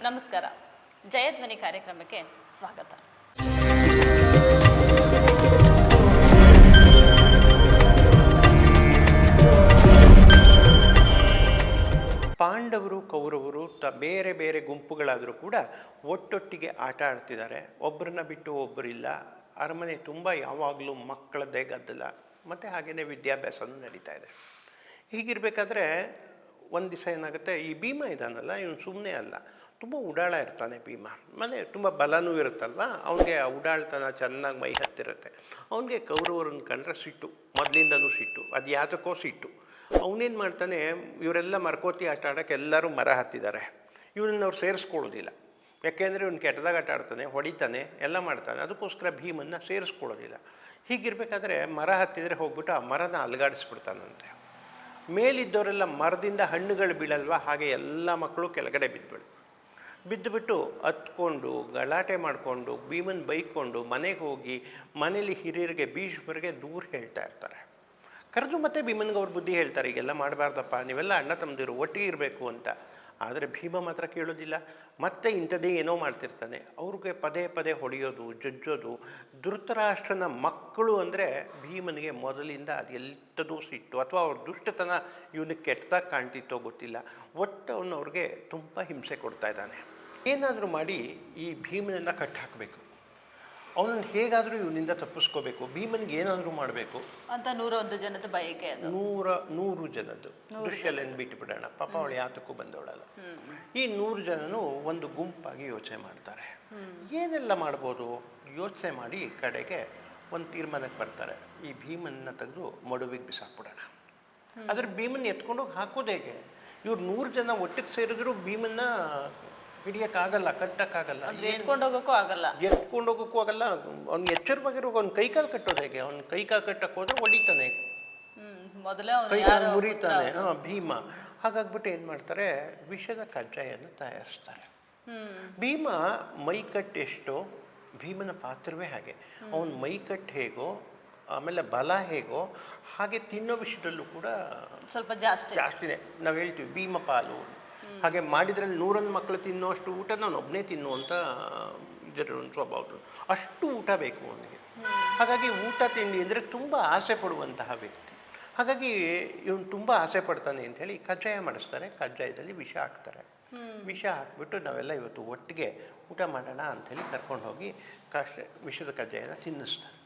ನಮಸ್ಕಾರ. ಜಯಧ್ವನಿ ಕಾರ್ಯಕ್ರಮಕ್ಕೆ ಸ್ವಾಗತ. ಪಾಂಡವರು ಕೌರವರು ಬೇರೆ ಬೇರೆ ಗುಂಪುಗಳಾದರೂ ಕೂಡ ಒಟ್ಟೊಟ್ಟಿಗೆ ಆಟ ಆಡ್ತಿದ್ದಾರೆ. ಒಬ್ಬರನ್ನ ಬಿಟ್ಟು ಒಬ್ಬರಿಲ್ಲ. ಅರಮನೆ ತುಂಬ ಯಾವಾಗಲೂ ಮಕ್ಕಳದ್ದೇ ಗದ್ದಲ, ಮತ್ತು ಹಾಗೆಯೇ ವಿದ್ಯಾಭ್ಯಾಸನೂ ನಡೀತಾ ಇದೆ. ಹೀಗಿರಬೇಕಾದ್ರೆ ಒಂದು ದಿವಸ ಏನಾಗುತ್ತೆ, ಈ ಭೀಮ ಇದ್ದಾನಲ್ಲ, ಇವನು ಸುಮ್ಮನೆ ಅಲ್ಲ, ತುಂಬ ಉಡಾಳ ಇರ್ತಾನೆ ಭೀಮ. ಮನೆ ತುಂಬ ಬಲನೂ ಇರುತ್ತಲ್ವ, ಅವನಿಗೆ ಆ ಉಡಾಳ್ತನ ಚೆನ್ನಾಗಿ ಮೈ ಹತ್ತಿರುತ್ತೆ. ಅವನಿಗೆ ಕೌರವರನ್ನು ಕಂಡ್ರೆ ಸಿಟ್ಟು, ಮೊದಲಿಂದನೂ ಸಿಟ್ಟು. ಅದು ಯಾತಕ್ಕೋ ಸಿಟ್ಟು. ಅವನೇನು ಮಾಡ್ತಾನೆ, ಇವರೆಲ್ಲ ಮರಕೋತಿ ಆಟ ಆಡೋಕ್ಕೆ ಎಲ್ಲರೂ ಮರ ಹತ್ತಿದ್ದಾರೆ, ಇವನನ್ನು ಅವ್ರು ಸೇರಿಸ್ಕೊಳ್ಳೋದಿಲ್ಲ. ಯಾಕೆಂದರೆ ಇವನು ಕೆಟ್ಟದಾಗ ಆಟ ಆಡ್ತಾನೆ, ಹೊಡಿತಾನೆ, ಎಲ್ಲ ಮಾಡ್ತಾನೆ. ಅದಕ್ಕೋಸ್ಕರ ಭೀಮನ್ನು ಸೇರಿಸ್ಕೊಳ್ಳೋದಿಲ್ಲ. ಹೀಗಿರಬೇಕಾದ್ರೆ ಮರ ಹತ್ತಿದರೆ ಹೋಗ್ಬಿಟ್ಟು ಆ ಮರನ ಅಲುಗಾಡಿಸ್ಬಿಡ್ತಾನಂತೆ. ಮೇಲಿದ್ದವರೆಲ್ಲ ಮರದಿಂದ ಹಣ್ಣುಗಳು ಬೀಳಲ್ವ, ಹಾಗೆ ಎಲ್ಲ ಮಕ್ಕಳು ಕೆಳಗಡೆ ಬಿದ್ದುಬಿಟ್ಟು ಹತ್ಕೊಂಡು ಗಲಾಟೆ ಮಾಡಿಕೊಂಡು ಭೀಮನ್ ಬೈಕೊಂಡು ಮನೆಗೆ ಹೋಗಿ ಮನೇಲಿ ಹಿರಿಯರಿಗೆ ಭೀಷ್ಮರಿಗೆ ದೂರ ಹೇಳ್ತಾ ಇರ್ತಾರೆ. ಕರೆದು ಮತ್ತೆ ಭೀಮನ್ಗೆ ಅವ್ರ ಬುದ್ಧಿ ಹೇಳ್ತಾರೆ, ಈಗೆಲ್ಲ ಮಾಡಬಾರ್ದಪ್ಪ, ನೀವೆಲ್ಲ ಅಣ್ಣ ತಮ್ಮದಿರು, ಒಟ್ಟಿಗೆ ಇರಬೇಕು ಅಂತ. ಆದರೆ ಭೀಮ ಮಾತ್ರ ಕೇಳೋದಿಲ್ಲ. ಮತ್ತೆ ಇಂಥದ್ದೇ ಏನೋ ಮಾಡ್ತಿರ್ತಾನೆ. ಅವ್ರಿಗೆ ಪದೇ ಪದೇ ಹೊಡೆಯೋದು, ಜಜ್ಜೋದು. ಧೃತರಾಷ್ಟ್ರನ ಮಕ್ಕಳು ಅಂದರೆ ಭೀಮನಿಗೆ ಮೊದಲಿಂದ ಅದು ಎಲ್ಲದೂ ಸಿಟ್ಟು, ಅಥವಾ ಅವ್ರ ದುಷ್ಟತನ ಇವನಿಗೆ ಕೆಟ್ಟದಾಗಿ ಕಾಣ್ತಿತ್ತೋ ಗೊತ್ತಿಲ್ಲ. ಒಟ್ಟು ಅವನು ಅವ್ರಿಗೆ ತುಂಬ ಹಿಂಸೆ ಕೊಡ್ತಾ ಇದ್ದಾನೆ. ಏನಾದರೂ ಮಾಡಿ ಈ ಭೀಮನನ್ನು ಕಟ್ಟಿ ಹಾಕಬೇಕು, ಅವನನ್ನು ಹೇಗಾದರೂ ಇವನಿಂದ ತಪ್ಪಿಸ್ಕೋಬೇಕು, ಭೀಮನಿಗೆ ಏನಾದರೂ ಮಾಡಬೇಕು ಅಂತ 101 ಜನದ ಬಯಕೆ. 100 ಜನದ್ದು ದೃಶ್ಯಲೆಂದು ಬಿಟ್ಟುಬಿಡೋಣ, ಪಾಪ ಅವಳು ಯಾತಕ್ಕೂ ಬಂದವಳಲ್ಲ. ಈ 100 ಜನನು ಒಂದು ಗುಂಪಾಗಿ ಯೋಚನೆ ಮಾಡ್ತಾರೆ, ಏನೆಲ್ಲ ಮಾಡ್ಬೋದು. ಯೋಚನೆ ಮಾಡಿ ಕಡೆಗೆ ಒಂದು ತೀರ್ಮಾನಕ್ಕೆ ಬರ್ತಾರೆ, ಈ ಭೀಮನ್ನ ತೆಗೆದು ಮಡುವಿಗೆ ಬಿಸಾಕ್ಬಿಡೋಣ. ಆದರೆ ಭೀಮನ್ನ ಎತ್ಕೊಂಡೋಗಿ ಹಾಕೋದು ಹೇಗೆ? ಇವ್ರು 100 ಜನ ಒಟ್ಟಿಗೆ ಸೇರಿದ್ರು ಭೀಮನ್ನ ಹಿಡಿಯೋಕ್ಕಾಗಲ್ಲ, ಕಟ್ಟಕ್ಕಾಗಲ್ಲ, ಎತ್ಕೊಂಡೋಗೋಕ್ಕೂ ಆಗಲ್ಲ. ಅವ್ನಿಗೆ ಎಚ್ಚರವಾಗಿರೋ ಅವ್ನ ಕೈಕಾಲು ಕಟ್ಟೋದು ಹೇಗೆ? ಅವ್ನ ಕೈಕಾಲು ಕಟ್ಟಕ್ಕೆ ಹೋದ್ರೆ ಹೊಡಿತಾನೆ, ಕೈಕಾಲು ಮುರಿತಾನೆ ಭೀಮ. ಹಾಗಾಗ್ಬಿಟ್ಟು ಏನು ಮಾಡ್ತಾರೆ, ವಿಷದ ಕಜ್ಜಾಯನ್ನು ತಯಾರಿಸ್ತಾರೆ. ಭೀಮ ಮೈಕಟ್ಟು ಎಷ್ಟೋ, ಭೀಮನ ಪಾತ್ರವೇ ಹಾಗೆ. ಅವನ ಮೈಕಟ್ಟು ಹೇಗೋ, ಆಮೇಲೆ ಬಲ ಹೇಗೋ, ಹಾಗೆ ತಿನ್ನೋ ವಿಷಯದಲ್ಲೂ ಕೂಡ ಸ್ವಲ್ಪ ಜಾಸ್ತಿನೇ. ನಾವು ಹೇಳ್ತೀವಿ ಭೀಮ ಪಾಲು. ಹಾಗೆ ಮಾಡಿದ್ರಲ್ಲಿ 100 ಮಕ್ಕಳು ತಿನ್ನೋಷ್ಟು ಊಟ ನಾನು ಒಬ್ಬನೇ ತಿನ್ನುವಂಥ ಇದರ ಒಂದು ಸ್ವಭಾವ. ಅಷ್ಟು ಊಟ ಬೇಕು ಅವನಿಗೆ. ಹಾಗಾಗಿ ಊಟ ತಿಂಡಿ ಅಂದರೆ ತುಂಬ ಆಸೆ ಪಡುವಂತಹ ವ್ಯಕ್ತಿ. ಹಾಗಾಗಿ ಇವನು ತುಂಬ ಆಸೆ ಪಡ್ತಾನೆ ಅಂಥೇಳಿ ಕಜ್ಜಾಯ ಮಾಡಿಸ್ತಾರೆ. ಕಜ್ಜಾಯದಲ್ಲಿ ವಿಷ ಹಾಕ್ತಾರೆ. ವಿಷ ಹಾಕ್ಬಿಟ್ಟು ನಾವೆಲ್ಲ ಇವತ್ತು ಒಟ್ಟಿಗೆ ಊಟ ಮಾಡೋಣ ಅಂಥೇಳಿ ಕರ್ಕೊಂಡು ಹೋಗಿ ವಿಷದ ಕಜ್ಜಾಯನ ತಿನ್ನಿಸ್ತಾರೆ.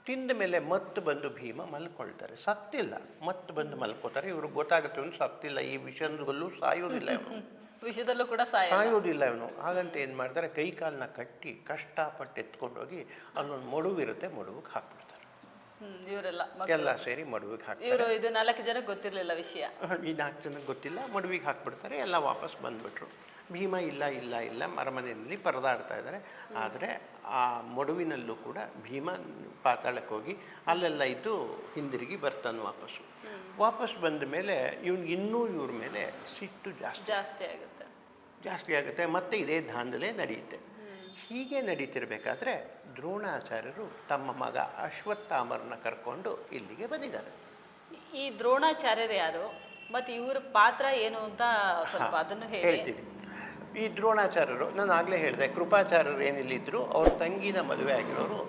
ತಿಂದ ಮೇಲೆ ಮತ್ತೆ ಬಂದು ಭೀಮ ಮಲ್ಕೊಳ್ತಾರೆ. ಸತ್ತಿಲ್ಲ, ಮತ್ತೆ ಬಂದು ಮಲ್ಕೋತಾರೆ. ಇವ್ರಿಗೆ ಗೊತ್ತಾಗುತ್ತೆ ಇವನು ಸತ್ತಿಲ್ಲ, ಈ ವಿಷದಲ್ಲೂ ಸಾಯೋದಿಲ್ಲ, ಇವನು ವಿಷದಲ್ಲೂ ಕೂಡ ಸಾಯೋದಿಲ್ಲ ಇವನು. ಹಾಗಂತ ಏನು ಮಾಡ್ತಾರೆ, ಕೈ ಕಾಲನ್ನ ಕಟ್ಟಿ ಕಷ್ಟಪಟ್ಟು ಎತ್ಕೊಂಡೋಗಿ ಅಲ್ಲೊಂದು ಮಡುವಿರುತ್ತೆ, ಮಡುವಿಗೆ ಹಾಕ್ಬಿಡ್ತಾರೆ. ಎಲ್ಲ ಸೇರಿ ಮಡುವಿಗೆ ಹಾಕ್ತಾರೆ. ಇದು 4 ಜನಕ್ಕೆ ಗೊತ್ತಿರಲಿಲ್ಲ ವಿಷಯ. ಈ 4 ಜನಕ್ಕೆ ಗೊತ್ತಿಲ್ಲ, ಮಡುವಿಗೆ ಹಾಕ್ಬಿಡ್ತಾರೆ. ಎಲ್ಲ ವಾಪಸ್ ಬಂದ್ಬಿಟ್ರು. ಭೀಮ ಇಲ್ಲ ಅರಮನೆಯಲ್ಲಿ ಪರದಾಡ್ತಾ ಇದ್ದಾರೆ. ಆದರೆ ಆ ಮಡುವಿನಲ್ಲೂ ಕೂಡ ಭೀಮ ಪಾತಾಳಕ್ಕೆ ಹೋಗಿ ಅಲ್ಲೆಲ್ಲ ಇದ್ದು ಹಿಂದಿರುಗಿ ಬರ್ತಾನೆ ವಾಪಸ್ ಬಂದ ಮೇಲೆ ಇನ್ನೂ ಇವ್ರ ಮೇಲೆ ಸಿಟ್ಟು ಜಾಸ್ತಿ ಆಗುತ್ತೆ. ಮತ್ತೆ ಇದೇ ದಾಂಧಲೆ ನಡೆಯುತ್ತೆ. ಹೀಗೆ ನಡೀತಿರ್ಬೇಕಾದ್ರೆ ದ್ರೋಣಾಚಾರ್ಯರು ತಮ್ಮ ಮಗ ಅಶ್ವತ್ಥಾಮರನ್ನ ಕರ್ಕೊಂಡು ಇಲ್ಲಿಗೆ ಬಂದಿದ್ದಾರೆ. ಈ ದ್ರೋಣಾಚಾರ್ಯರು ಯಾರು, ಮತ್ತೆ ಇವರ ಪಾತ್ರ ಏನು ಅಂತ ಸ್ವಲ್ಪ ಅದನ್ನು ಹೇಳ್ತೀನಿ. ಈ ದ್ರೋಣಾಚಾರ್ಯರು ನಾನು ಆಗಲೇ ಹೇಳಿದೆ, ಕೃಪಾಚಾರ್ಯರು ಏನಿಲ್ಲಿದ್ರು ಅವ್ರ ತಂಗಿನ ಮದುವೆ ಆಗಿರೋರು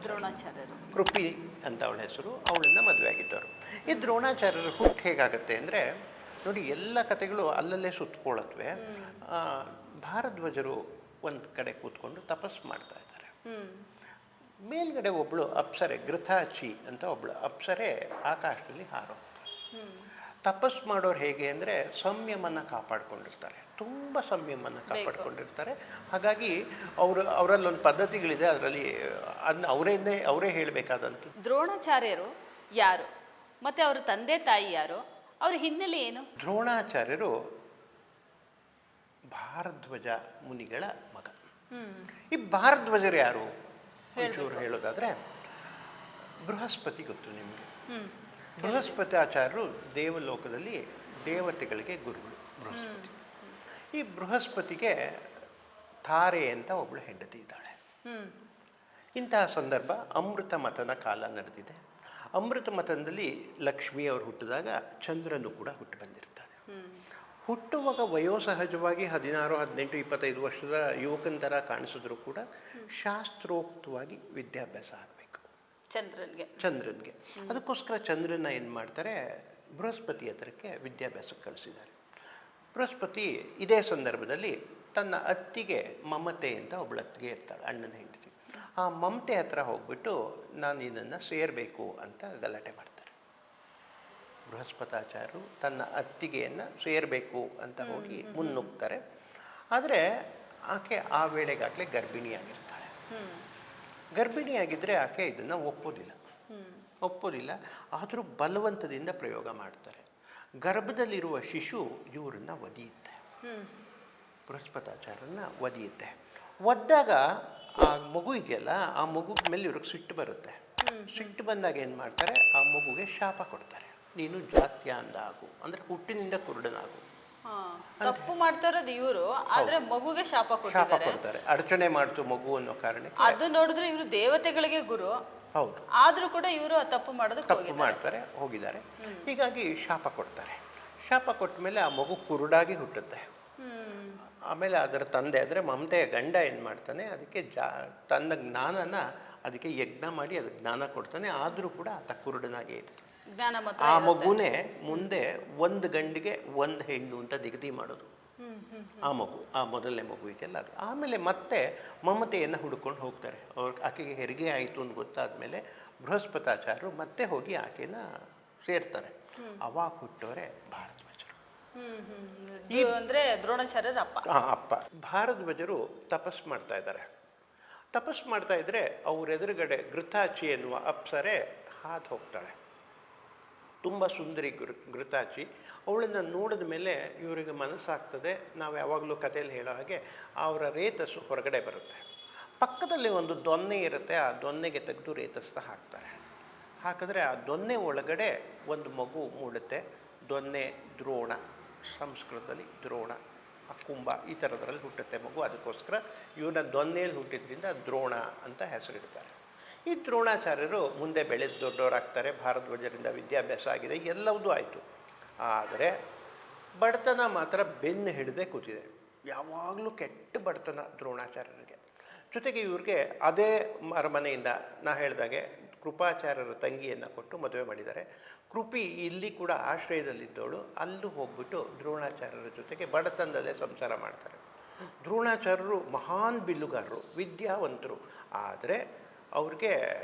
ದ್ರೋಣಾಚಾರ್ಯರು. ಕೃಪಿ ಅಂತ ಅವಳ ಹೆಸರು, ಅವಳನ್ನ ಮದುವೆ ಆಗಿದ್ದವರು. ಈ ದ್ರೋಣಾಚಾರ್ಯರು ಹುಟ್ಟು ಹೇಗಾಗುತ್ತೆ ಅಂದರೆ ನೋಡಿ, ಎಲ್ಲ ಕಥೆಗಳು ಅಲ್ಲಲ್ಲೇ ಸುತ್ತಕೊಳ್ಳತ್ವೆ. ಭಾರದ್ವಾಜರು ಒಂದು ಕಡೆ ಕೂತ್ಕೊಂಡು ತಪಸ್ಸು ಮಾಡ್ತಾ ಇದ್ದಾರೆ. ಮೇಲ್ಗಡೆ ಒಬ್ಬಳು ಅಪ್ಸರೆ, ಗೃಥಾಚಿ ಅಂತ ಒಬ್ಬಳು ಅಪ್ಸರೆ ಆಕಾಶದಲ್ಲಿ ಹಾರೋಗ್ತಾರೆ. ತಪಸ್ಸು ಮಾಡೋರು ಹೇಗೆ ಅಂದರೆ ಸಂಯಮನ ಕಾಪಾಡ್ಕೊಂಡಿರ್ತಾರೆ, ತುಂಬ ಸಂಯಮನ ಕಾಪಾಡ್ಕೊಂಡಿರ್ತಾರೆ. ಹಾಗಾಗಿ ಅವರಲ್ಲೊಂದು ಪದ್ಧತಿಗಳಿದೆ, ಅದರಲ್ಲಿ ಅದನ್ನ ಅವರೇ ಹೇಳಬೇಕಾದಂತು. ದ್ರೋಣಾಚಾರ್ಯರು ಯಾರು, ಮತ್ತೆ ಅವರ ತಂದೆ ತಾಯಿ ಯಾರು, ಅವ್ರ ಹಿನ್ನೆಲೆ ಏನು? ದ್ರೋಣಾಚಾರ್ಯರು ಭಾರದ್ವಾಜ ಮುನಿಗಳ ಮಗ. ಈ ಭಾರದ್ವಾಜರು ಯಾರು ಒಂಚೂರು ಹೇಳೋದಾದ್ರೆ, ಬೃಹಸ್ಪತಿ ಗೊತ್ತು ನಿಮಗೆ. ಬೃಹಸ್ಪತಿ ಆಚಾರ್ಯರು ದೇವಲೋಕದಲ್ಲಿ ದೇವತೆಗಳಿಗೆ ಗುರುಗಳು ಬೃಹಸ್ಪತಿ. ಈ ಬೃಹಸ್ಪತಿಗೆ ತಾರೆ ಅಂತ ಒಬ್ಬಳು ಹೆಂಡತಿ ಇದ್ದಾಳೆ. ಇಂತಹ ಸಂದರ್ಭ ಅಮೃತ ಮತನ ಕಾಲ ನಡೆದಿದೆ. ಅಮೃತ ಮತನದಲ್ಲಿ ಲಕ್ಷ್ಮಿ ಅವರು ಹುಟ್ಟಿದಾಗ ಚಂದ್ರನು ಕೂಡ ಹುಟ್ಟು ಬಂದಿರ್ತಾನೆ. ಹುಟ್ಟುವಾಗ ವಯೋಸಹಜವಾಗಿ 16, 18, 25 ವರ್ಷದ ಯುವಕನ ಥರ ಕಾಣಿಸಿದ್ರು ಕೂಡ ಶಾಸ್ತ್ರೋಕ್ತವಾಗಿ ವಿದ್ಯಾಭ್ಯಾಸ ಆಗಬೇಕು ಚಂದ್ರನಿಗೆ. ಅದಕ್ಕೋಸ್ಕರ ಚಂದ್ರನ ಏನು ಮಾಡ್ತಾರೆ, ಬೃಹಸ್ಪತಿ ಹತ್ರಕ್ಕೆ ವಿದ್ಯಾಭ್ಯಾಸಕ್ಕೆ ಕಳಿಸಿದ್ದಾರೆ. ಬೃಹಸ್ಪತಿ ಇದೇ ಸಂದರ್ಭದಲ್ಲಿ ತನ್ನ ಅತ್ತಿಗೆ ಮಮತೆ ಅಂತ ಒಬ್ಬಳು ಅತ್ತಿಗೆ ಇರ್ತಾಳೆ, ಅಣ್ಣನ ಹೆಂಡತಿ. ಆ ಮಮತೆ ಹತ್ರ ಹೋಗ್ಬಿಟ್ಟು ನಾನು ಇದನ್ನು ಸೇರಬೇಕು ಅಂತ ಗಲಾಟೆ ಮಾಡ್ತಾರೆ. ಬೃಹಸ್ಪತಾಚಾರ್ಯರು ತನ್ನ ಅತ್ತಿಗೆಯನ್ನು ಸೇರಬೇಕು ಅಂತ ಹೋಗಿ ಮುನ್ನುಗ್ತಾರೆ. ಆದರೆ ಆಕೆ ಆ ವೇಳೆಗಾಗಲೇ ಗರ್ಭಿಣಿಯಾಗಿರ್ತಾಳೆ. ಗರ್ಭಿಣಿಯಾಗಿದ್ದರೆ ಆಕೆ ಇದನ್ನು ಒಪ್ಪೋದಿಲ್ಲ. ಆದರೂ ಬಲವಂತದಿಂದ ಪ್ರಯೋಗ ಮಾಡ್ತಾರೆ. ಗರ್ಭದಲ್ಲಿರುವ ಶಿಶು ಇವರನ್ನ ಒದಿಯುತ್ತೆ, ಬೃಹಸ್ಪತಾಚಾರ್ಯರನ್ನ ಒದಿಯುತ್ತೆ. ಒದ್ದಾಗ ಆ ಮಗು ಇದೆಯಲ್ಲ, ಆ ಮಗು ಮೇಲೆ ಇವ್ರಿಗೆ ಸಿಟ್ಟು ಬರುತ್ತೆ. ಸಿಟ್ಟು ಬಂದಾಗ ಏನು ಮಾಡ್ತಾರೆ, ಆ ಮಗುಗೆ ಶಾಪ ಕೊಡ್ತಾರೆ. ನೀನು ಜಾತ್ಯಾಂಧ ಆಗು, ಅಂದರೆ ಹುಟ್ಟಿನಿಂದ ಕುರುಡನಾಗು. ತಪ್ಪು ಮಾಡ್ತಾ ಇರೋದು ಇವರು, ಆದ್ರೆ ಮಗುಗೆ ಶಾಪ ಕೊಡ್ತಾರೆ. ಅಡಚಣೆ ಮಾಡ್ತು ಮಗು ಅನ್ನೋ ಕಾರಣಕ್ಕೆ. ಅದು ನೋಡಿದ್ರೆ ಇವರು ದೇವತೆಗಳಿಗೆ ಗುರು, ಹೌದು, ಆದ್ರೂ ಕೂಡ ಇವರು ತಪ್ಪು ಹೋಗಿದ್ದಾರೆ. ಹೀಗಾಗಿ ಶಾಪ ಕೊಡ್ತಾರೆ. ಶಾಪ ಕೊಟ್ಟ ಮೇಲೆ ಆ ಮಗು ಕುರುಡಾಗಿ ಹುಟ್ಟುತ್ತೆ. ಆಮೇಲೆ ಅದರ ತಂದೆ ಅಂದರೆ ಮಮತೆಯ ಗಂಡ ಏನು ಮಾಡ್ತಾನೆ, ಅದಕ್ಕೆ ತನ್ನ ಜ್ಞಾನನ ಅದಕ್ಕೆ ಯಜ್ಞ ಮಾಡಿ ಅದಕ್ಕೆ ಜ್ಞಾನ ಕೊಡ್ತಾನೆ. ಆದರೂ ಕೂಡ ಆತ ಕುರುಡನಾಗೇ ಇರುತ್ತೆ. ಆ ಮಗುನೇ ಮುಂದೆ ಒಂದು ಗಂಡಿಗೆ ಒಂದು ಹೆಣ್ಣು ಅಂತ ನಿಗದಿ ಮಾಡೋದು. ಆ ಮೊದಲನೇ ಮಗು ಇದೆಯಲ್ಲ ಅದು. ಆಮೇಲೆ ಮತ್ತೆ ಮಮತೆಯನ್ನು ಹುಡ್ಕೊಂಡು ಹೋಗ್ತಾರೆ. ಆಕೆಗೆ ಹೆರಿಗೆ ಆಯಿತು ಅಂತ ಗೊತ್ತಾದ್ಮೇಲೆ ಬೃಹಸ್ಪತಾಚಾರ್ಯರು ಮತ್ತೆ ಹೋಗಿ ಆಕೆನ ಸೇರ್ತಾರೆ. ಅವಾಗ ಹುಟ್ಟೋರೆ ಭಾರದ್ವಾಜರು. ಅಂದ್ರೆ ದ್ರೋಣಾಚಾರ್ಯರ ಅಪ್ಪ. ಭಾರದ್ವಾಜರು ತಪಸ್ ಮಾಡ್ತಾ ಇದ್ದಾರೆ. ತಪಸ್ ಮಾಡ್ತಾ ಇದ್ರೆ ಅವ್ರ ಎದುರುಗಡೆ ಘೃತಾಚಿ ಎನ್ನುವ ಅಪ್ಸರೆ ಹಾದು ಹೋಗ್ತಾಳೆ. ತುಂಬ ಸುಂದರಿ ಘೃತಾಚಿ. ಅವಳನ್ನು ನೋಡಿದ ಮೇಲೆ ಇವರಿಗೆ ಮನಸ್ಸಾಗ್ತದೆ. ನಾವು ಯಾವಾಗಲೂ ಕಥೆಯಲ್ಲಿ ಹೇಳೋ ಹಾಗೆ ಅವರ ರೇತಸ್ಸು ಹೊರಗಡೆ ಬರುತ್ತೆ. ಪಕ್ಕದಲ್ಲಿ ಒಂದು ದೊನ್ನೆ ಇರುತ್ತೆ, ಆ ದೊನ್ನೆಗೆ ತೆಗೆದು ರೇತಸ್ನ ಹಾಕ್ತಾರೆ. ಹಾಕಿದ್ರೆ ಆ ದೊನ್ನೆ ಒಳಗಡೆ ಒಂದು ಮಗು ಮೂಡುತ್ತೆ. ದೊನ್ನೆ ದ್ರೋಣ, ಸಂಸ್ಕೃತದಲ್ಲಿ ದ್ರೋಣ, ಕುಂಭ ಈ ಥರದ್ರಲ್ಲಿ ಹುಟ್ಟುತ್ತೆ ಮಗು. ಅದಕ್ಕೋಸ್ಕರ ಇವನ ದೊನ್ನೆಯಲ್ಲಿ ಹುಟ್ಟಿದ್ರಿಂದ ದ್ರೋಣ ಅಂತ ಹೆಸರಿಡ್ತಾರೆ. ಈ ದ್ರೋಣಾಚಾರ್ಯರು ಮುಂದೆ ಬೆಳೆದು ದೊಡ್ಡವರಾಗ್ತಾರೆ. ಭಾರದ್ವಾಜರಿಂದ ವಿದ್ಯಾಭ್ಯಾಸ ಆಗಿದೆ, ಎಲ್ಲವೂ ಆಯಿತು. ಆದರೆ ಬಡತನ ಮಾತ್ರ ಬೆನ್ನು ಹಿಡಿದೇ ಕೂತಿದೆ. ಯಾವಾಗಲೂ ಕೆಟ್ಟ ಬಡತನ ದ್ರೋಣಾಚಾರ್ಯರಿಗೆ. ಜೊತೆಗೆ ಇವ್ರಿಗೆ ಅದೇ ಅರಮನೆಯಿಂದ ನಾ ಹೇಳಿದಾಗೆ ಕೃಪಾಚಾರ್ಯರ ತಂಗಿಯನ್ನು ಕೊಟ್ಟು ಮದುವೆ ಮಾಡಿದ್ದಾರೆ. ಕೃಪಿ ಇಲ್ಲಿ ಕೂಡ ಆಶ್ರಯದಲ್ಲಿದ್ದವಳು. ಅಲ್ಲೂ ಹೋಗ್ಬಿಟ್ಟು ದ್ರೋಣಾಚಾರ್ಯರ ಜೊತೆಗೆ ಬಡತನದಲ್ಲೇ ಸಂಸಾರ ಮಾಡ್ತಾರೆ. ದ್ರೋಣಾಚಾರ್ಯರು ಮಹಾನ್ ಬಿಲ್ಲುಗಾರರು, ವಿದ್ಯಾವಂತರು. ಆದರೆ ಅವ್ರಿಗೆ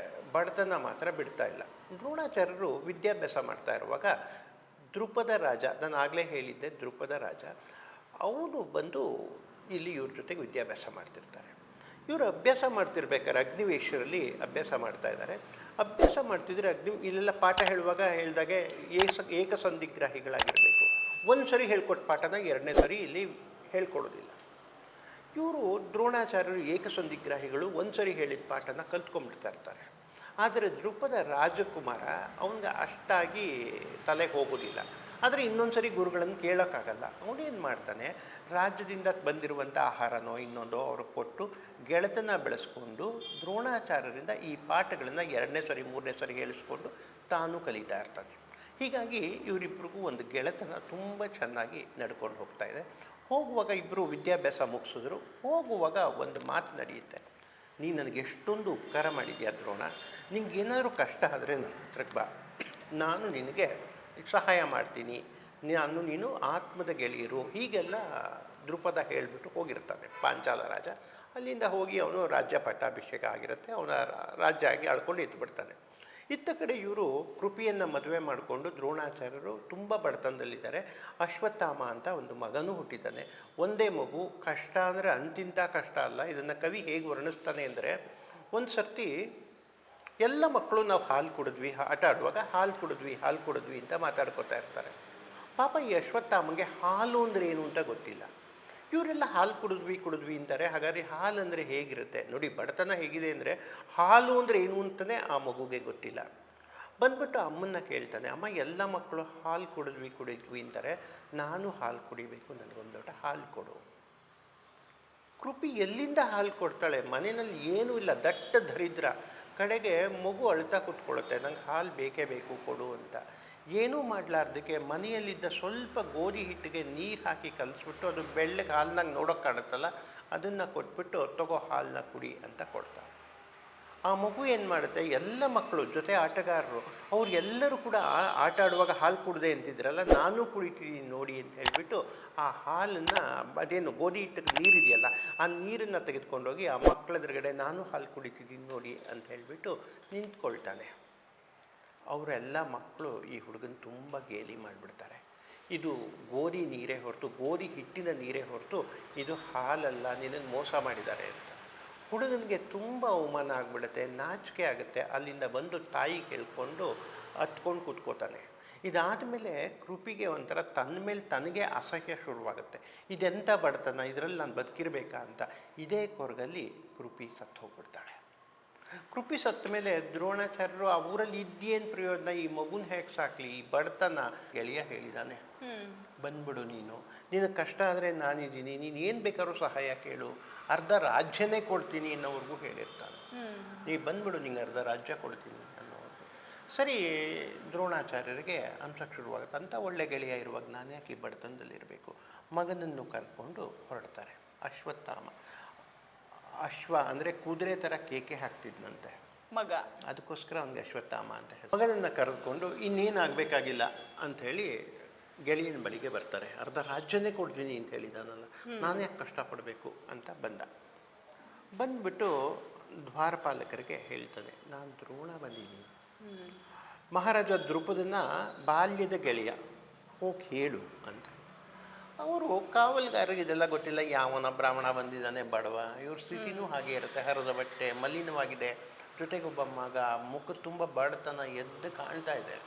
ಬಡತನ ಮಾತ್ರ ಬಿಡ್ತಾ ಇಲ್ಲ. ದ್ರೋಣಾಚಾರ್ಯರು ವಿದ್ಯಾಭ್ಯಾಸ ಮಾಡ್ತಾ ಇರುವಾಗ ದ್ರುಪದ ರಾಜ, ನಾನು ಆಗಲೇ ಹೇಳಿದ್ದೆ ದ್ರುಪದ ರಾಜ, ಅವನು ಬಂದು ಇಲ್ಲಿ ಇವ್ರ ಜೊತೆಗೆ ವಿದ್ಯಾಭ್ಯಾಸ ಮಾಡ್ತಿರ್ತಾರೆ. ಇವರು ಅಭ್ಯಾಸ ಮಾಡ್ತಿರ್ಬೇಕಾದ್ರೆ ಅಗ್ನಿವೇಶರಲ್ಲಿ ಅಭ್ಯಾಸ ಮಾಡ್ತಾ ಇದ್ದಾರೆ. ಅಭ್ಯಾಸ ಮಾಡ್ತಿದ್ರೆ ಇಲ್ಲೆಲ್ಲ ಪಾಠ ಹೇಳುವಾಗ ಹೇಳಿದಾಗೆ ಏಕಸಂಧಿಗ್ರಾಹಿಗಳಾಗಿರಬೇಕು. ಒಂದು ಸರಿ ಹೇಳ್ಕೊಟ್ಟು ಪಾಠನ ಎರಡನೇ ಸರಿ ಇಲ್ಲಿ ಹೇಳ್ಕೊಡೋದಿಲ್ಲ. ಇವರು ದ್ರೋಣಾಚಾರ್ಯರು ಏಕಸಂಧಿಗ್ರಾಹಿಗಳು, ಒಂದು ಸರಿ ಹೇಳಿದ ಪಾಠನ ಕಲ್ತ್ಕೊಂಡ್ಬಿಡ್ತಾ ಇರ್ತಾರೆ. ಆದರೆ ದ್ರುಪದ ರಾಜಕುಮಾರ ಅವನಿಗೆ ಅಷ್ಟಾಗಿ ತಲೆಗೆ ಹೋಗೋದಿಲ್ಲ. ಆದರೆ ಇನ್ನೊಂದು ಸರಿ ಗುರುಗಳನ್ನು ಕೇಳೋಕ್ಕಾಗಲ್ಲ. ಅವನೇನು ಮಾಡ್ತಾನೆ, ರಾಜ್ಯದಿಂದ ಬಂದಿರುವಂಥ ಆಹಾರನೋ ಇನ್ನೊಂದೋ ಅವ್ರಿಗೆ ಕೊಟ್ಟು ಗೆಳೆತನ ಬೆಳೆಸ್ಕೊಂಡು ದ್ರೋಣಾಚಾರ್ಯರಿಂದ ಈ ಪಾಠಗಳನ್ನು ಎರಡನೇ ಸರಿ ಮೂರನೇ ಸರಿ ಹೇಳಿಸ್ಕೊಂಡು ತಾನು ಕಲಿತಾ ಇರ್ತಾನೆ. ಹೀಗಾಗಿ ಇವರಿಬ್ಬರಿಗೂ ಒಂದು ಗೆಳೆತನ ತುಂಬ ಚೆನ್ನಾಗಿ ನಡ್ಕೊಂಡು ಹೋಗ್ತಾ ಇದೆ. ಹೋಗುವಾಗ ಇಬ್ಬರು ವಿದ್ಯಾಭ್ಯಾಸ ಮುಗಿಸಿದ್ರು. ಹೋಗುವಾಗ ಒಂದು ಮಾತು ನಡೆಯುತ್ತೆ, ನೀನು ನನಗೆ ಎಷ್ಟೊಂದು ಉಪಕಾರ ಮಾಡಿದ್ಯಾ ದ್ರೋಣ, ನಿಂಗೇನಾದರೂ ಕಷ್ಟ ಆದರೆ ನನ್ನ ಹತ್ರಕ್ಕೆ ಬಾ, ನಾನು ನಿನಗೆ ಸಹಾಯ ಮಾಡ್ತೀನಿ, ನೀನು ಆತ್ಮದ ಗೆಳೆಯರು, ಹೀಗೆಲ್ಲ ದ್ರುಪದ ಹೇಳಿಬಿಟ್ಟು ಹೋಗಿರ್ತಾನೆ ಪಾಂಚಾಲ ರಾಜ. ಅಲ್ಲಿಂದ ಹೋಗಿ ಅವನು ರಾಜ್ಯ ಪಟ್ಟಾಭಿಷೇಕ ಆಗಿರುತ್ತೆ, ಅವನ ರಾಜ್ಯ ಆಗಿ ಆಳ್ಕೊಂಡು ಇದ್ದುಬಿಡ್ತಾನೆ. ಇತ್ತ ಕಡೆ ಇವರು ಕೃಪಿಯನ್ನು ಮದುವೆ ಮಾಡಿಕೊಂಡು ದ್ರೋಣಾಚಾರ್ಯರು ತುಂಬ ಬಡತನದಲ್ಲಿದ್ದಾರೆ. ಅಶ್ವತ್ಥಾಮ ಅಂತ ಒಂದು ಮಗನೂ ಹುಟ್ಟಿದ್ದಾನೆ. ಒಂದೇ ಮಗು. ಕಷ್ಟ ಅಂದರೆ ಅಂತಿಂಥ ಕಷ್ಟ ಅಲ್ಲ. ಇದನ್ನು ಕವಿ ಹೇಗೆ ವರ್ಣಿಸ್ತಾನೆ ಅಂದರೆ, ಒಂದು ಸರ್ತಿ ಎಲ್ಲ ಮಕ್ಕಳು ನಾವು ಹಾಲು ಕುಡಿದ್ವಿ, ಆಟ ಆಡುವಾಗ ಹಾಲು ಕುಡಿದ್ವಿ ಅಂತ ಮಾತಾಡ್ಕೊತಾ ಇರ್ತಾರೆ. ಪಾಪ ಈ ಅಶ್ವತ್ಥಾಮಗೆ ಹಾಲು ಅಂದರೆ ಏನು ಅಂತ ಗೊತ್ತಿಲ್ಲ. ಇವರೆಲ್ಲ ಹಾಲು ಕುಡಿದ್ವಿ ಅಂತಾರೆ. ಹಾಗಾದರೆ ಹಾಲು ಅಂದರೆ ಹೇಗಿರುತ್ತೆ ನೋಡಿ, ಬಡತನ ಹೇಗಿದೆ ಅಂದರೆ ಹಾಲು ಅಂದರೆ ಏನು ಅಂತಲೇ ಆ ಮಗುಗೆ ಗೊತ್ತಿಲ್ಲ. ಬಂದ್ಬಿಟ್ಟು ಅಮ್ಮನ್ನ ಕೇಳ್ತಾನೆ, ಅಮ್ಮ ಎಲ್ಲ ಮಕ್ಕಳು ಹಾಲು ಕುಡಿದ್ವಿ ಅಂತಾರೆ, ನಾನು ಹಾಲು ಕುಡಿಬೇಕು, ನನಗೊಂದು ಲೋಟ ಹಾಲು ಕೊಡು. ಕೃಪಿ ಎಲ್ಲಿಂದ ಹಾಲು ಕೊಡ್ತಾಳೆ? ಮನೆಯಲ್ಲಿ ಏನೂ ಇಲ್ಲ, ದಟ್ಟ ದರಿದ್ರ. ಕಡೆಗೆ ಮಗು ಅಳ್ತಾ ಕೂತ್ಕೊಳ್ಳುತ್ತೆ, ನಂಗೆ ಹಾಲು ಬೇಕೇ ಬೇಕು ಕೊಡು ಅಂತ. ಏನೂ ಮಾಡಲಾರ್ದಕ್ಕೆ ಮನೆಯಲ್ಲಿದ್ದ ಸ್ವಲ್ಪ ಗೋಧಿ ಹಿಟ್ಟಿಗೆ ನೀರು ಹಾಕಿ ಕಲಿಸ್ಬಿಟ್ಟು ಅದು ಬೆಳ್ಳಗೆ ಹಾಲ್ನಾಗ ನೋಡೋಕೆ ಕಾಣುತ್ತಲ್ಲ, ಅದನ್ನು ಕೊಟ್ಬಿಟ್ಟು ತಗೋ ಹಾಲನ್ನ ಕುಡಿ ಅಂತ ಕೊಡ್ತಾರೆ. ಆ ಮಗು ಏನು ಮಾಡುತ್ತೆ, ಎಲ್ಲ ಮಕ್ಕಳು ಜೊತೆ ಆಟಗಾರರು ಅವ್ರು ಎಲ್ಲರೂ ಕೂಡ ಆಟ ಆಡುವಾಗ ಹಾಲು ಕುಡ್ದೆ ಅಂತಿದ್ರಲ್ಲ, ನಾನು ಕುಡಿತೀನಿ ನೋಡಿ ಅಂತ ಹೇಳಿಬಿಟ್ಟು ಆ ಹಾಲನ್ನು, ಅದೇನು ಗೋಧಿ ಹಿಟ್ಟಿಗೆ ನೀರಿದೆಯಲ್ಲ ಆ ನೀರನ್ನು ತೆಗೆದುಕೊಂಡೋಗಿ ಆ ಮಕ್ಕಳ ಎದುರುಗಡೆ ನಾನು ಹಾಲು ಕುಡಿತಿದ್ದೀನಿ ನೋಡಿ ಅಂತ ಹೇಳಿಬಿಟ್ಟು ನಿಂತ್ಕೊಳ್ತಾನೆ. ಅವರೆಲ್ಲ ಮಕ್ಕಳು ಈ ಹುಡುಗನ ತುಂಬ ಗೇಲಿ ಮಾಡಿಬಿಡ್ತಾರೆ. ಇದು ಗೋಧಿ ನೀರೇ ಹೊರತು, ಗೋಧಿ ಹಿಟ್ಟಿನ ನೀರೇ ಹೊರತು ಇದು ಹಾಲಲ್ಲ, ನಿನ್ನನ್ನು ಮೋಸ ಮಾಡಿದ್ದಾರೆ ಅಂತ. ಹುಡುಗನಿಗೆ ತುಂಬ ಅವಮಾನ ಆಗಿಬಿಡುತ್ತೆ, ನಾಚಿಕೆ ಆಗುತ್ತೆ. ಅಲ್ಲಿಂದ ಬಂದು ತಾಯಿ ಕೇಳ್ಕೊಂಡು ಹತ್ಕೊಂಡು ಕೂತ್ಕೋತಾನೆ. ಇದಾದ ಮೇಲೆ ಕೃಪಿಗೆ ಒಂಥರ ತನ್ನ ಮೇಲೆ ತನಗೆ ಅಸಹ್ಯ ಶುರುವಾಗುತ್ತೆ. ಇದೆಂಥ ಬಡತನ, ಇದರಲ್ಲಿ ನಾನು ಬದುಕಿರಬೇಕಾ ಅಂತ. ಇದೇ ಕೊರಗಲ್ಲಿ ಕೃಪಿ ಸತ್ತು ಹೋಗ್ಬಿಡ್ತಾಳೆ. ಕೃಪಿ ಸತ್ತ ಮೇಲೆ ದ್ರೋಣಾಚಾರ್ಯರು ಆ ಊರಲ್ಲಿ ಇದ್ದೇನು ಪ್ರಯೋಜನ, ಈ ಮಗುನ ಹೇಗೆ ಸಾಕಲಿ, ಈ ಬಡತನ. ಗೆಳೆಯ ಹೇಳಿದಾನೆ, ಬಂದ್ಬಿಡು ನೀನು, ನಿನಗೆ ಕಷ್ಟ ಆದರೆ ನಾನಿದ್ದೀನಿ, ನೀನು ಏನು ಬೇಕಾದ್ರೂ ಸಹಾಯ ಕೇಳು, ಅರ್ಧ ರಾಜ್ಯನೇ ಕೊಡ್ತೀನಿ ಅನ್ನೋವ್ರಿಗೂ ಹೇಳಿರ್ತಾನೆ. ನೀ ಬಂದ್ಬಿಡು, ನಿಂಗೆ ಅರ್ಧ ರಾಜ್ಯ ಕೊಡ್ತೀನಿ ಅನ್ನೋವ್ರಿಗೆ. ಸರಿ, ದ್ರೋಣಾಚಾರ್ಯರಿಗೆ ಅನ್ಸಕ್ಕೆ ಶುರುವಾಗುತ್ತೆ, ಅಂಥ ಒಳ್ಳೆ ಗೆಳೆಯ ಇರುವಾಗ ನಾನು ಯಾಕೆ ಈ ಬಡತನದಲ್ಲಿರಬೇಕು. ಮಗನನ್ನು ಕರ್ಕೊಂಡು ಹೊರಡ್ತಾರೆ. ಅಶ್ವತ್ಥಾಮ, ಅಶ್ವ ಅಂದರೆ ಕುದುರೆ ಥರ ಕೇಕೆ ಹಾಕ್ತಿದ್ನಂತೆ ಮಗ, ಅದಕ್ಕೋಸ್ಕರ ಅವನಿಗೆ ಅಶ್ವತ್ಥಾಮ ಅಂತ ಹೇಳಿ. ಮಗನನ್ನು ಕರೆದುಕೊಂಡು ಇನ್ನೇನಾಗಬೇಕಾಗಿಲ್ಲ ಅಂಥೇಳಿ ಗೆಳೆಯನ ಬಳಿಗೆ ಬರ್ತಾರೆ. ಅರ್ಧ ರಾಜ್ಯನೇ ಕೊಡ್ತೀನಿ ಅಂತ ಹೇಳಿದಾನಲ್ಲ, ನಾನು ಯಾಕೆ ಕಷ್ಟಪಡಬೇಕು ಅಂತ ಬಂದ್ಬಿಟ್ಟು ದ್ವಾರಪಾಲಕರಿಗೆ ಹೇಳ್ತಾನೆ, ನಾನು ದ್ರೋಣ ಬಂದಿದ್ದೀನಿ, ಮಹಾರಾಜ ದ್ರುಪದನ ಬಾಲ್ಯದ ಗೆಳೆಯ, ಹೋಗಿ ಹೇಳು ಅಂತ. ಅವರು ಕಾವಲ್ಗಾರರಿಗೆ ಇದೆಲ್ಲ ಗೊತ್ತಿಲ್ಲ, ಯಾವನ ಬ್ರಾಹ್ಮಣ ಬಂದಿದ್ದಾನೆ ಬಡವ, ಇವ್ರ ಸ್ಥಿತಿನೂ ಹಾಗೆ ಇರುತ್ತೆ, ಹರಿದ ಬಟ್ಟೆ, ಮಲಿನವಾಗಿದೆ, ಜೊತೆಗೊಬ್ಬ ಮಗ, ಮುಖ ತುಂಬ ಬಡತನ ಎದ್ದು ಕಾಣ್ತಾ ಇದೆ.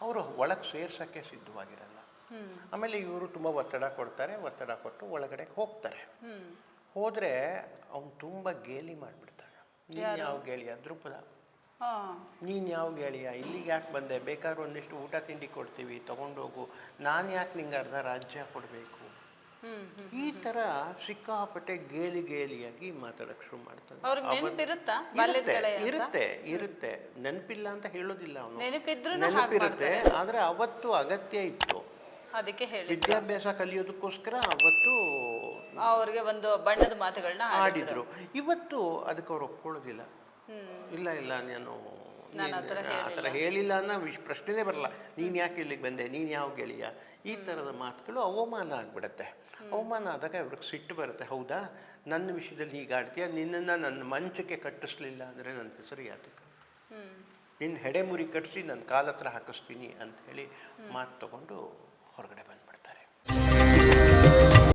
ಅವರು ಒಳಗೆ ಸೇರ್ಸೋಕ್ಕೆ ಸಿದ್ಧವಾಗಿರಲ್ಲ. ಆಮೇಲೆ ಇವರು ತುಂಬ ಒತ್ತಡ ಕೊಡ್ತಾರೆ, ಒತ್ತಡ ಕೊಟ್ಟು ಒಳಗಡೆ ಹೋಗ್ತಾರೆ. ಹೋದರೆ ಅವನು ತುಂಬ ಗೇಲಿ ಮಾಡಿಬಿಡ್ತಾನೆ. ನೀನು ಯಾವ ಗೆಳೆಯ ದ್ರುಪದ, ನೀನು ಯಾವ ಗೆಳೆಯ, ಇಲ್ಲಿಗೆ ಯಾಕೆ ಬಂದೆ, ಬೇಕಾದ್ರೂ ಒಂದಿಷ್ಟು ಊಟ ತಿಂಡಿ ಕೊಡ್ತೀವಿ ತಗೊಂಡೋಗು, ನಾನು ಯಾಕೆ ನಿಂಗೆ ಅರ್ಧ ರಾಜ್ಯ ಕೊಡಬೇಕು. ಈ ಥರ ಸಿಕ್ಕಾಪಟ್ಟೆ ಗೇಲಿಯಾಗಿ ಮಾತಾಡಕ್ಕೆ ಶುರು ಮಾಡ್ತಾನೆ. ಇರುತ್ತೆ, ನೆನಪಿಲ್ಲ ಅಂತ ಹೇಳೋದಿಲ್ಲ ಅವನು, ನೆನಪಿರುತ್ತೆ. ಆದರೆ ಅವತ್ತು ಅಗತ್ಯ ಇತ್ತು, ಅದಕ್ಕೆ ಹೇಳಿ ವಿದ್ಯಾಭ್ಯಾಸ ಕಲಿಯೋದಕ್ಕೋಸ್ಕರ ಅವತ್ತು ಅವ್ರಿಗೆ ಒಂದು ಬಣ್ಣದ ಮಾತುಗಳನ್ನ ಆಡಿದ್ರು. ಇವತ್ತು ಅದಕ್ಕೆ ಅವ್ರು ಒಪ್ಕೊಳ್ಳೋದಿಲ್ಲ. ಇಲ್ಲ ನಾನು ಆ ಥರ ಹೇಳಿಲ್ಲ ಅನ್ನೋ ಪ್ರಶ್ನೆನೇ ಬರಲ್ಲ. ನೀನು ಯಾಕೆ ಇಲ್ಲಿಗೆ ಬಂದೆ, ನೀನು ಯಾವ ಗೆಳೆಯ, ಈ ಥರದ ಮಾತುಗಳು ಅವಮಾನ ಆಗಿಬಿಡುತ್ತೆ. ಅವಮಾನ ಆದಾಗ ಅವ್ರಿಗೆ ಸಿಟ್ಟು ಬರುತ್ತೆ. ಹೌದಾ, ನನ್ನ ವಿಷಯದಲ್ಲಿ ಹೀಗಾಡ್ತೀಯ, ನಿನ್ನನ್ನು ನನ್ನ ಮಂಚಕ್ಕೆ ಕಟ್ಟಿಸ್ಲಿಲ್ಲ ಅಂದರೆ ನನ್ನ ಹೆಸರು ಯಾತಕ್ಕೆ, ನಿನ್ನ ಹೆಡೆ ಮುರಿ ಕಟ್ಟಿಸಿ ನನ್ನ ಕಾಲ ಹತ್ರ ಹಾಕಿಸ್ತೀನಿ ಅಂತ ಹೇಳಿ ಮಾತು ತಗೊಂಡು ಹೊರಗಡೆ